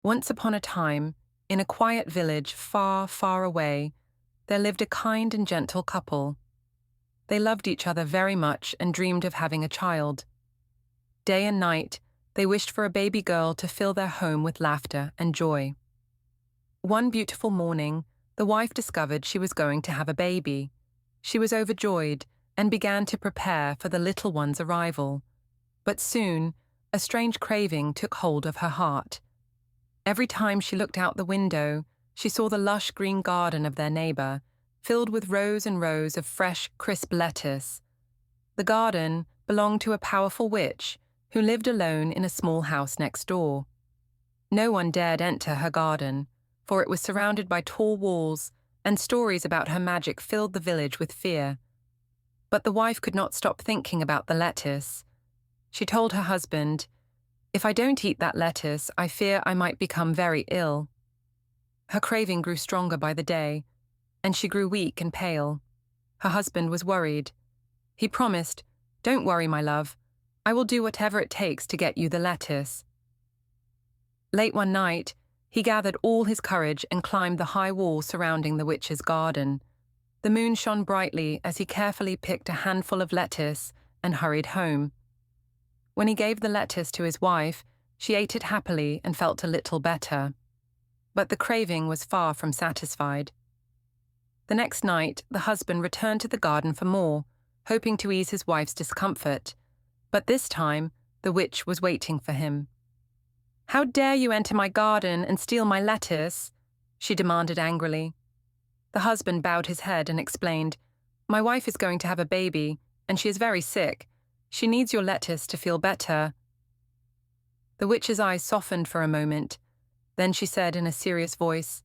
Once upon a time, in a quiet village far, far away, there lived a kind and gentle couple. They loved each other very much and dreamed of having a child. Day and night, they wished for a baby girl to fill their home with laughter and joy. One beautiful morning, the wife discovered she was going to have a baby. She was overjoyed and began to prepare for the little one's arrival. But soon, a strange craving took hold of her heart. Every time she looked out the window, she saw the lush green garden of their neighbor, filled with rows and rows of fresh, crisp lettuce. The garden belonged to a powerful witch who lived alone in a small house next door. No one dared enter her garden, for it was surrounded by tall walls, and stories about her magic filled the village with fear. But the wife could not stop thinking about the lettuce. She told her husband, "If I don't eat that lettuce, I fear I might become very ill." Her craving grew stronger by the day, and she grew weak and pale. Her husband was worried. He promised, "Don't worry, my love. I will do whatever it takes to get you the lettuce." Late one night, he gathered all his courage and climbed the high wall surrounding the witch's garden. The moon shone brightly as he carefully picked a handful of lettuce and hurried home. When he gave the lettuce to his wife, she ate it happily and felt a little better. But the craving was far from satisfied. The next night, the husband returned to the garden for more, hoping to ease his wife's discomfort. But this time, the witch was waiting for him. "How dare you enter my garden and steal my lettuce?" she demanded angrily. The husband bowed his head and explained, "My wife is going to have a baby, and she is very sick. She needs your lettuce to feel better." The witch's eyes softened for a moment. Then she said in a serious voice,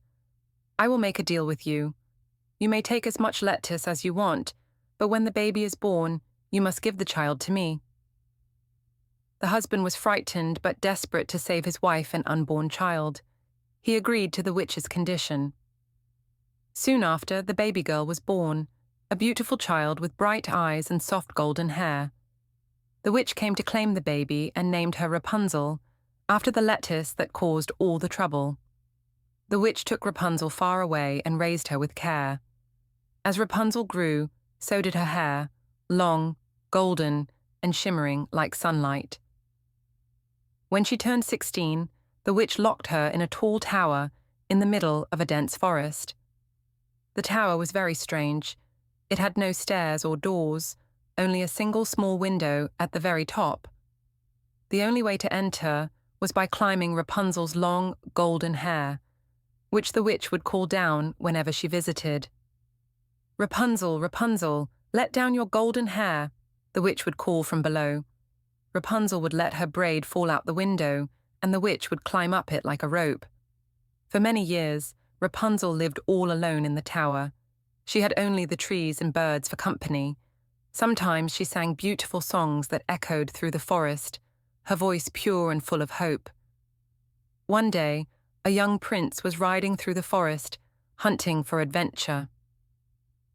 "I will make a deal with you. You may take as much lettuce as you want, but when the baby is born, you must give the child to me." The husband was frightened but desperate to save his wife and unborn child. He agreed to the witch's condition. Soon after, the baby girl was born, a beautiful child with bright eyes and soft golden hair. The witch came to claim the baby and named her Rapunzel, after the lettuce that caused all the trouble. The witch took Rapunzel far away and raised her with care. As Rapunzel grew, so did her hair, long, golden, and shimmering like sunlight. When she turned 16, the witch locked her in a tall tower in the middle of a dense forest. The tower was very strange. It had no stairs or doors, only a single small window at the very top. The only way to enter was by climbing Rapunzel's long, golden hair, which the witch would call down whenever she visited. "Rapunzel, Rapunzel, let down your golden hair," the witch would call from below. Rapunzel would let her braid fall out the window, and the witch would climb up it like a rope. For many years, Rapunzel lived all alone in the tower. She had only the trees and birds for company. Sometimes she sang beautiful songs that echoed through the forest, her voice pure and full of hope. One day, a young prince was riding through the forest, hunting for adventure.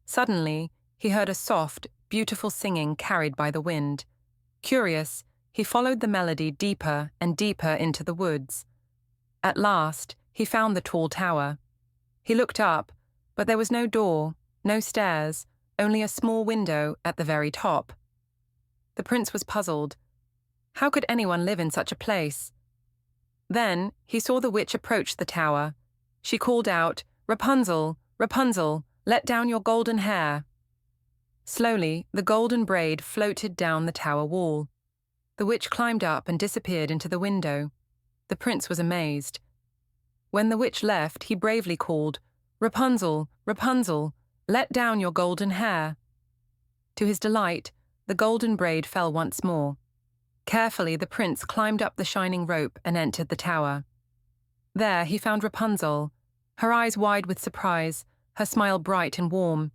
Suddenly, he heard a soft, beautiful singing carried by the wind. Curious, he followed the melody deeper and deeper into the woods. At last, he found the tall tower. He looked up, but there was no door, no stairs, only a small window at the very top. The prince was puzzled. How could anyone live in such a place? Then he saw the witch approach the tower. She called out, "Rapunzel, Rapunzel, let down your golden hair." Slowly, the golden braid floated down the tower wall. The witch climbed up and disappeared into the window. The prince was amazed. When the witch left, he bravely called, "Rapunzel, Rapunzel, let down your golden hair." To his delight, the golden braid fell once more. Carefully, the prince climbed up the shining rope and entered the tower. There he found Rapunzel, her eyes wide with surprise, her smile bright and warm.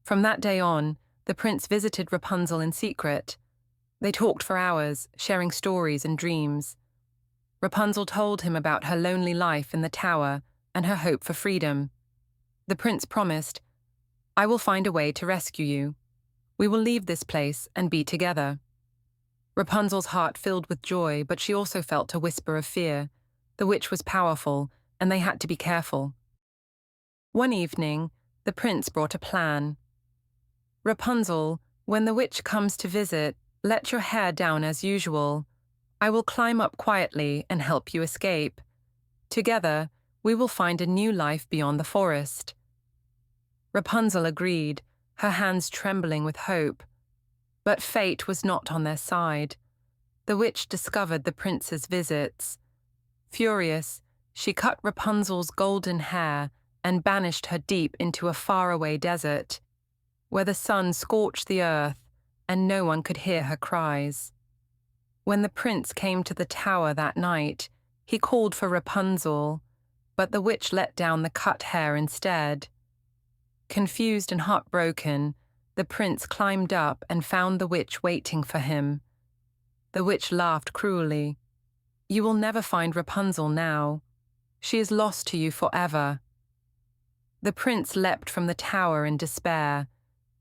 From that day on, the prince visited Rapunzel in secret. They talked for hours, sharing stories and dreams. Rapunzel told him about her lonely life in the tower and her hope for freedom. The prince promised, "I will find a way to rescue you. We will leave this place and be together." Rapunzel's heart filled with joy, but she also felt a whisper of fear. The witch was powerful, and they had to be careful. One evening, the prince brought a plan. "Rapunzel, when the witch comes to visit, let your hair down as usual. I will climb up quietly and help you escape. Together, we will find a new life beyond the forest." Rapunzel agreed, her hands trembling with hope. But fate was not on their side. The witch discovered the prince's visits. Furious, she cut Rapunzel's golden hair and banished her deep into a faraway desert, where the sun scorched the earth and no one could hear her cries. When the prince came to the tower that night, he called for Rapunzel, but the witch let down the cut hair instead. Confused and heartbroken, the prince climbed up and found the witch waiting for him. The witch laughed cruelly. "You will never find Rapunzel now. She is lost to you forever." The prince leapt from the tower in despair.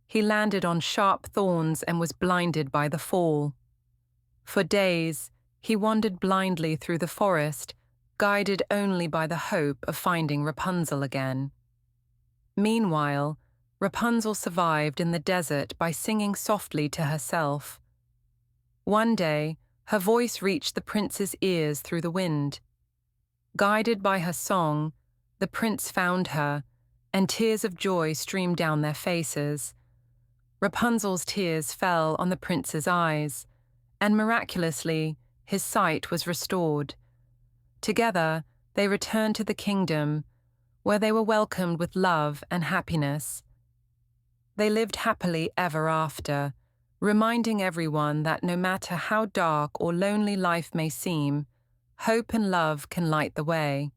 He landed on sharp thorns and was blinded by the fall. For days, he wandered blindly through the forest, guided only by the hope of finding Rapunzel again. Meanwhile, Rapunzel survived in the desert by singing softly to herself. One day, her voice reached the prince's ears through the wind. Guided by her song, the prince found her, and tears of joy streamed down their faces. Rapunzel's tears fell on the prince's eyes, and miraculously, his sight was restored. Together, they returned to the kingdom, where they were welcomed with love and happiness. They lived happily ever after, reminding everyone that no matter how dark or lonely life may seem, hope and love can light the way.